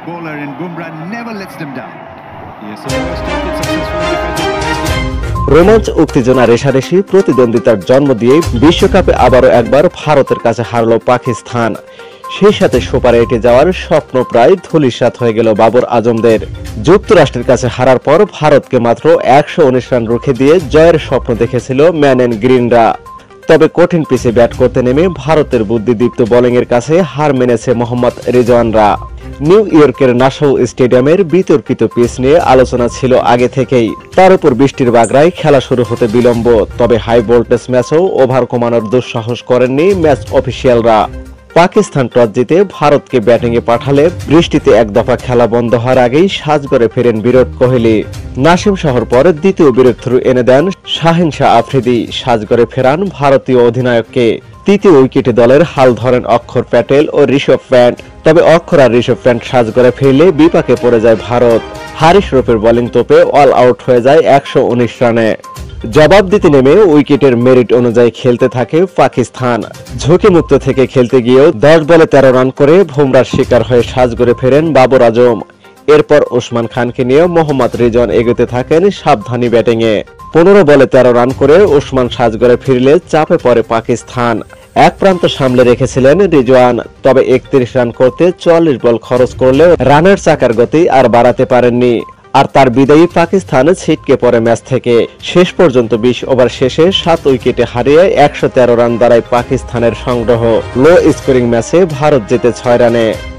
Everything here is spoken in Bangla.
bowler and Bumrah never lets them down. রোমাঞ্চ উত্তেজনা রেশারেশি প্রতিদ্বন্দ্বিতার জন্ম দিয়ে বিশ্বকাপে আবারও একবার ভারতের কাছে হারল পাকিস্তান। সেই সাথে সুপার 8-এ যাওয়ার স্বপ্ন প্রায় ধূলিসাৎ হয়ে গেল বাবর আজমদের। যুক্তরাষ্ট্রের কাছে হারার পর ভারতকে মাত্র 119 রান রুখে দিয়ে জয়ের স্বপ্ন দেখেছিল ম্যান অ্যান্ড গ্রিনরা। তবে কঠিন পিচে ব্যাট করতে নেমে ভারতের বুদ্ধিদীপ্ত বোলিংয়ের কাছে হার মেনেছে মোহাম্মদ রিজওয়ানরা। নিউ ইয়র্কের নাসাউ স্টেডিয়ামের বিতর্কিত পিচ নিয়ে আলোচনা ছিল আগে থেকেই। তার উপর বৃষ্টির বাগড়ায় খেলা শুরু হতে বিলম্ব। তবে হাই ভোল্টেজ ম্যাচেও ওভার কমানোর দুঃসাহস করেননি ম্যাচ অফিসিয়ালরা। পাকিস্তান টস জিতে ভারতকে ব্যাটিংয়ে পাঠালে বৃষ্টিতে এক দফা খেলা বন্ধ হওয়ার আগেই সাজঘরে ফেরেন বিরাট কোহলি। নাসিম শাহর পর দ্বিতীয় ব্রেক থ্রু এনে দেন শাহিন শাহ আফ্রিদি। সাজঘরে ফেরান ভারতীয় অধিনায়ককে। তৃতীয় উইকেটে দলের হাল ধরেন অক্ষর প্যাটেল ও ঋষভ প্যান্ট। তবে অক্ষর আর ঋষভ প্যান্ট সাজঘরে ফিরলে বিপাকে পড়ে যায় ভারত। হারিস রূপের বোলিং তোপে অল আউট হয়ে যায় 119 রানে। জবাব দিতে নেমে উইকেটের মেরিট অনুযায়ী খেলতে থাকে পাকিস্তান। ঝুঁকিমুক্ত থেকে খেলতে গিয়েও 10 বলে 13 রান করে বুমরার শিকার হয়ে সাজঘরে ফেরেন বাবর আজম। এরপর ওসমান খানকে নিয়ে মোহাম্মদ রিজওয়ান এগোতে থাকেন সাবধানী ব্যাটিংয়ে। 15 বলে 13 রান করে ওসমান সাজঘরে ফিরলে চাপে পড়ে পাকিস্তান। এক প্রান্ত সামলে রেখেছিলেন রিজওয়ান। তবে 31 রান করতে 44 বল খরচ করলেও রানের চাকার গতি আর বাড়াতে পারেননি। আর তার বিদায়ী পাকিস্তান ছিটকে পড়ে ম্যাচ থেকে। শেষ পর্যন্ত 20 ওভার শেষে 7 উইকেটে হারিয়ে 113 রান দাঁড়ায় পাকিস্তানের সংগ্রহ। লো স্কোরিং ম্যাচে ভারত জেতে 6 রানে।